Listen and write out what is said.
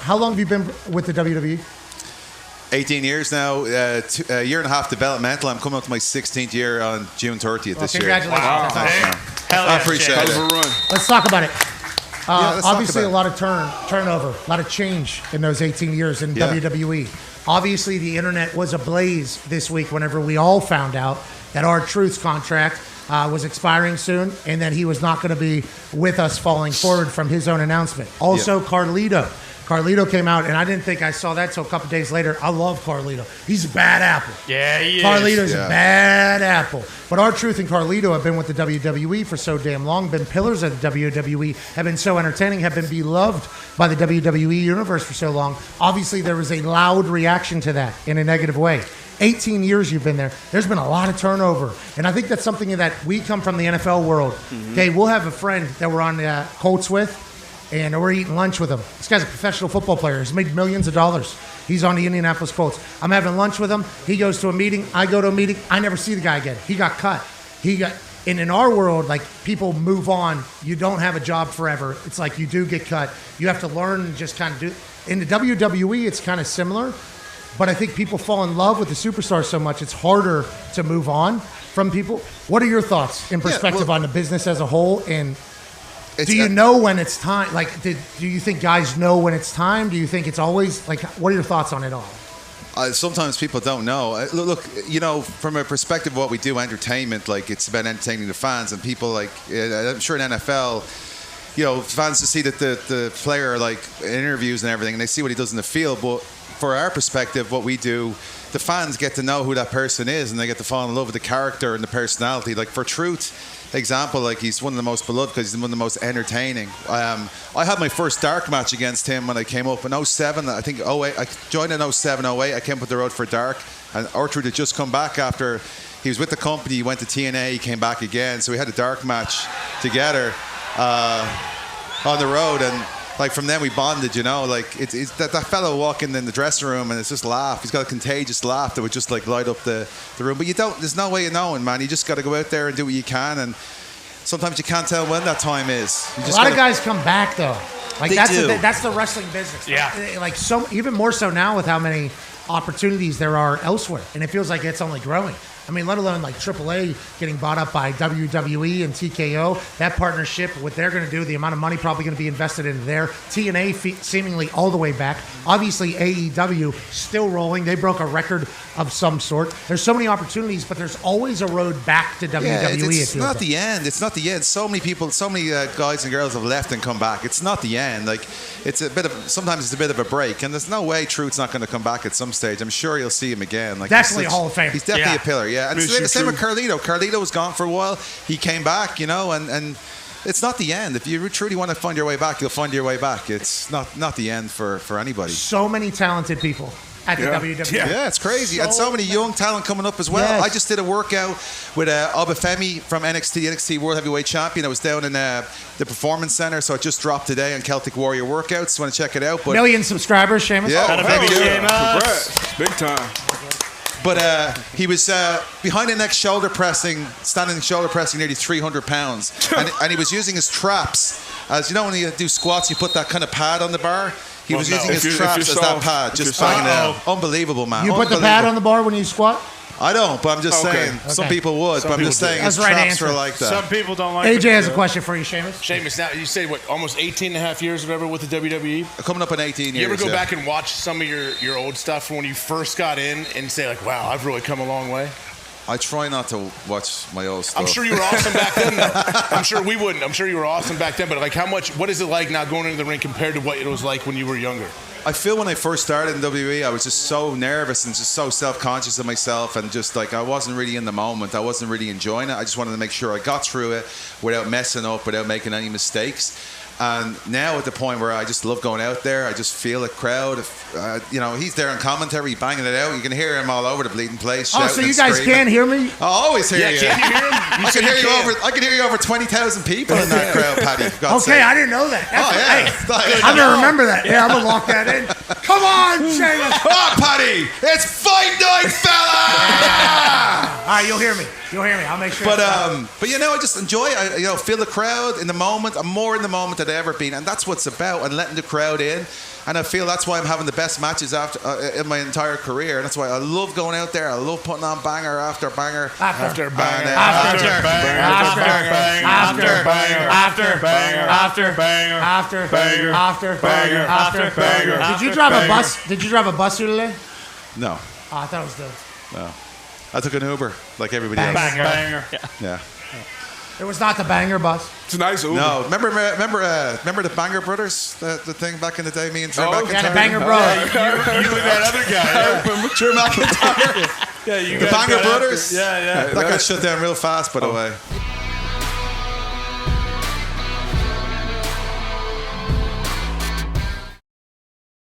How long have you been with the WWE? 18 years now, a year and a half developmental. I'm coming up to my 16th year on June 30th this year. Congratulations. Wow. Hell I yeah, appreciate Jay. it. Hell of a run. Let's talk about it. let's talk Obviously, about a lot of turnover, a lot of change in those 18 years in WWE. Obviously, the internet was ablaze this week whenever we all found out that R-Truth's contract was expiring soon and that he was not going to be with us falling forward from his own announcement. Also, Carlito. Carlito came out, and I didn't think I saw that till a couple days later. I love Carlito. He's a bad apple. Yeah, he is. Carlito's a bad apple. But R-Truth and Carlito have been with the WWE for so damn long, been pillars of the WWE, have been so entertaining, have been beloved by the WWE universe for so long. Obviously, there was a loud reaction to that in a negative way. 18 years you've been there. There's been a lot of turnover. And I think that's something that we come from the NFL world. Okay, we'll have a friend that we're on the Colts with, and we're eating lunch with him. This guy's a professional football player. He's made millions of dollars. He's on the Indianapolis Colts. I'm having lunch with him. He goes to a meeting. I go to a meeting. I never see the guy again. He got cut. And in our world, like, people move on. You don't have a job forever. It's like you do get cut. You have to learn and just kind of do. In the WWE, it's kind of similar. But I think people fall in love with the superstars so much, it's harder to move on from people. What are your thoughts in perspective on the business as a whole? And do you know when it's time? Like, do you think guys know when it's time? Do you think it's always, like, what are your thoughts on it all? Sometimes people don't know. Look, you know, from a perspective of what we do, entertainment, like, it's about entertaining the fans. And people, like, I'm sure in NFL, you know, fans just see that the player, like, in interviews and everything, and they see what he does in the field. But for our perspective, what we do, the fans get to know who that person is, and they get to fall in love with the character and the personality. Like, for Truth, example, like, he's one of the most beloved because he's one of the most entertaining. I had my first dark match against him when I came up in 07. I think 08. I joined in 07, 08. I came up the road for dark, and R-Truth had just come back after he was with the company. He went to TNA. He came back again, so we had a dark match together on the road, and like, from then we bonded, you know. Like, it's that fellow walking in the dressing room and it's just laugh. He's got a contagious laugh that would just, like, light up the room. But there's no way of knowing, man. You just got to go out there and do what you can. And sometimes you can't tell when that time is. A lot of guys come back, though. Like, that's the wrestling business. Yeah. Like, so even more so now with how many opportunities there are elsewhere. And it feels like it's only growing. I mean, let alone like AAA getting bought up by WWE and TKO. That partnership, what they're going to do, the amount of money probably going to be invested into there. TNA seemingly all the way back. Obviously, AEW still rolling. They broke a record of some sort. There's so many opportunities, but there's always a road back to WWE. Yeah, it's not the end. It's not the end. So many people, so many guys and girls have left and come back. It's not the end. Like, sometimes it's a bit of a break, and there's no way Truth's not going to come back at some stage. I'm sure you'll see him again. Like, definitely a Hall of Fame. He's definitely a pillar. Yeah, and same with Carlito. Carlito was gone for a while. He came back, you know, and it's not the end. If you truly want to find your way back, you'll find your way back. It's not the end for anybody. So many talented people at the WWE. Yeah, it's crazy. And so many young talent coming up as well. Yes. I just did a workout with Obafemi from NXT World Heavyweight Champion. I was down in the Performance Center, so it just dropped today on Celtic Warrior Workouts. Want to check it out? But 1 million subscribers, Sheamus. Yeah, thank you. Congrats. Big time. But he was behind the neck standing shoulder pressing nearly 300 pounds. And he was using his traps. As you know, when you do squats, you put that kind of pad on the bar. He was using his traps as that pad, just banging it out. Unbelievable, man. You put the pad on the bar when you squat? I don't, but I'm just saying. Some people would, but I'm just saying his traps were like that. Some people don't like AJ has a question for you, Sheamus. Sheamus, now you say what, almost 18 and a half years or whatever with the WWE? Coming up in 18 years. You ever go back and watch some of your old stuff from when you first got in and say, like, wow, I've really come a long way? I try not to watch my old stuff. I'm sure you were awesome back then, though. I'm sure we wouldn't. I'm sure you were awesome back then, but like, what is it like now going into the ring compared to what it was like when you were younger? I feel when I first started in WWE, I was just so nervous and just so self-conscious of myself, and just like I wasn't really in the moment. I wasn't really enjoying it. I just wanted to make sure I got through it without messing up, without making any mistakes. And now at the point where I just love going out there, I just feel a crowd. He's there in commentary, banging it out. You can hear him all over the bleeding place. Oh, so you guys can hear me? I always hear you. Can you hear him? I can hear you over 20,000 people in that crowd, Paddy. Okay, I didn't know that. I'm going to remember that. Yeah, I'm going to lock that in. Come on, Sheamus. Oh, Paddy, it's fight night, fella! All right, you'll hear me. I'll make sure. But I just enjoy it. Feel the crowd in the moment. I'm more in the moment than I've ever been, and that's what it's about. And letting the crowd in, And I feel that's why I'm having the best matches after in my entire career. And that's why I love going out there. I love putting on banger after banger. After banger. After banger. After banger. After banger. After banger. After banger. After banger. After banger. Did you drive a bus? Did you drive a bus here today? No. Oh, I thought it was the. No. I took an Uber like everybody else. Banger. Yeah. It was not the banger bus. It's a nice Uber. No, remember the Banger Brothers, the thing back in the day, me and Drew McIntyre. Yeah, the Banger Bros. You and that other guy. I remember Drew McIntyre. Yeah, you The guys Banger got Brothers. after- Yeah. That got shut down real fast, by the way.